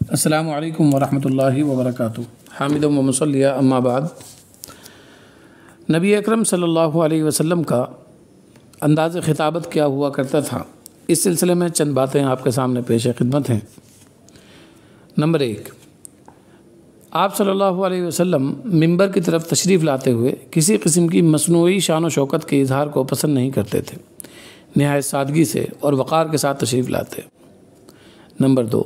السلام علیکم ورحمۃ اللہ وبرکاتہ۔ حامد و مصلیہ اما بعد، نبی اکرم صلی اللہ علیہ وسلم کا انداز خطابت کیا ہوا کرتا تھا، اس سلسلے میں چند باتیں آپ کے سامنے پیش خدمت ہیں۔ نمبر 1، آپ صلی اللہ علیہ وسلم ممبر کی طرف تشریف لاتے ہوئے کسی قسم کی مصنوعی شان و شوکت کے اظہار کو پسند نہیں کرتے تھے، نہایت سادگی سے اور وقار کے ساتھ تشریف لاتے۔ نمبر 2،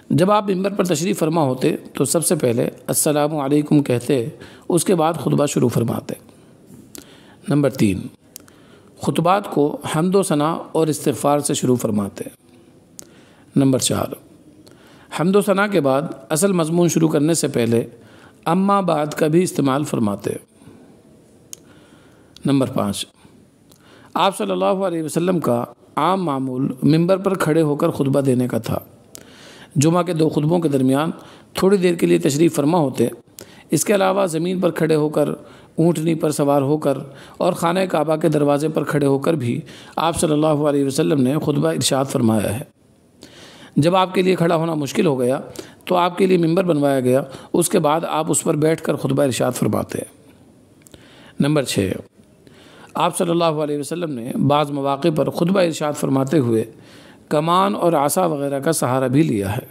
جب آپ ممبر پر تشریف فرما ہوتے تو سب سے پہلے السلام علیکم کہتے، اس کے بعد خطبہ شروع فرماتے۔ نمبر 3، خطبات کو حمد و ثنا اور استغفار سے شروع فرماتے۔ نمبر 4، حمد و ثنا کے بعد اصل مضمون شروع کرنے سے پہلے اما بعد کا بھی استعمال فرماتے۔ نمبر 5، آپ صلی اللہ علیہ وسلم کا عام معمول ممبر پر کھڑے ہو کر خطبہ دینے کا تھا۔ جمعہ کے 2 خطبوں کے درمیان تھوڑی دیر کے لیے تشریف فرما ہوتے۔ اس کے علاوہ زمین پر کھڑے ہو کر، اونٹنی پر سوار ہو کر اور خانہ کعبہ کے دروازے پر کھڑے ہو کر بھی آپ صلی اللہ علیہ وسلم نے خطبہ ارشاد فرمایا ہے۔ جب آپ کے لیے کھڑا ہونا مشکل ہو گیا تو آپ کے لیے ممبر بنوایا گیا، اس کے بعد آپ اس پر بیٹھ کر خطبہ ارشاد فرماتے۔ نمبر 6، آپ صلی اللہ علیہ وسلم نے بعض مواقع پر خطبہ ارشاد فرماتے ہوئے کمان اور عصا وغیرہ کا سہارا بھی لیا ہے۔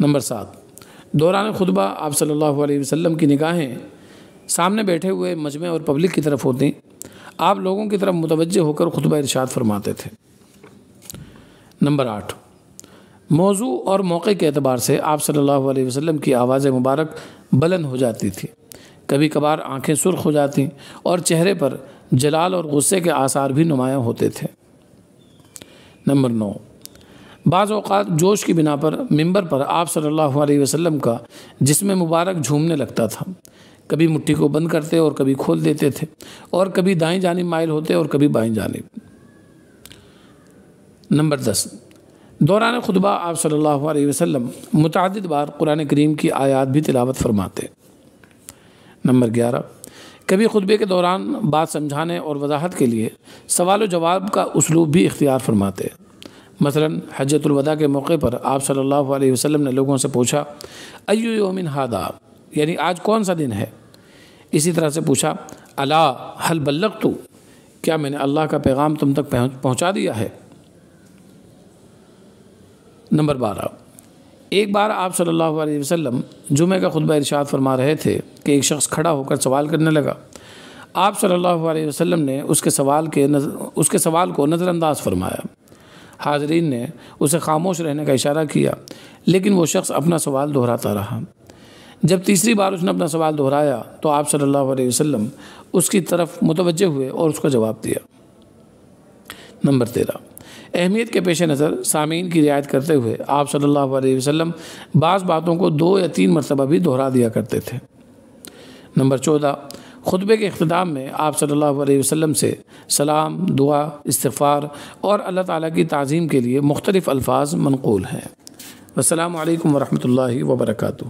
نمبر 7، دوران خطبہ آپ صلی اللہ علیہ وسلم کی نگاہیں سامنے بیٹھے ہوئے مجمع اور پبلک کی طرف ہوتیں، آپ لوگوں کی طرف متوجہ ہو کر خطبہ ارشاد فرماتے تھے۔ نمبر 8، موضوع اور موقع کے اعتبار سے آپ صلی اللہ علیہ وسلم کی آواز مبارک بلند ہو جاتی تھی، کبھی کبھار آنکھیں سرخ ہو جاتیں اور چہرے پر جلال اور غصے کے آثار بھی نمایاں ہوتے تھے۔ نمبر 9، بعض اوقات جوش کی بنا پر ممبر پر آپ صلی اللہ علیہ وسلم کا جسم مبارک جھومنے لگتا تھا، کبھی مٹھی کو بند کرتے اور کبھی کھول دیتے تھے، اور کبھی دائیں جانب مائل ہوتے اور کبھی بائیں جانب۔ نمبر 10، دوران خطبہ آپ صلی اللہ علیہ وسلم متعدد بار قرآن کریم کی آیات بھی تلاوت فرماتے۔ نمبر 11، کبھی خطبے کے دوران بات سمجھانے اور وضاحت کے لیے سوال و جواب کا اسلوب بھی اختیار فرماتے۔ مثلا حجۃ الوداع کے موقع پر آپ صلی اللہ علیہ وسلم نے لوگوں سے پوچھا ایو یوم ھذا، یعنی آج کون سا دن ہے؟ اسی طرح سے پوچھا الا هل بلغت، کیا میں نے اللہ کا پیغام تم تک پہنچا دیا ہے؟ نمبر 12، ایک بار آپ صلی اللہ علیہ وسلم جمعہ کا خطبہ ارشاد فرما رہے تھے کہ ایک شخص کھڑا ہو کر سوال کرنے لگا۔ آپ صلی اللہ علیہ وسلم نے اس کے سوال کو نظر انداز فرمایا۔ حاضرین نے اسے خاموش رہنے کا اشارہ کیا، لیکن وہ شخص اپنا سوال دہراتا رہا۔ جب تیسری بار اس نے اپنا سوال دہرایا تو آپ صلی اللہ علیہ وسلم اس کی طرف متوجہ ہوئے اور اس کا جواب دیا۔ نمبر 13، اہمیت کے پیش نظر سامعین کی رعایت کرتے ہوئے آپ صلی اللہ علیہ وسلم بعض باتوں کو 2 یا 3 مرتبہ بھی دہرا دیا کرتے تھے۔ نمبر 14، خطبے کے اختتام میں آپ صلی اللہ علیہ وسلم سے سلام، دعا، استغفار اور اللہ تعالیٰ کی تعظیم کے لیے مختلف الفاظ منقول ہیں۔ السلام علیکم ورحمۃ اللہ وبرکاتہ۔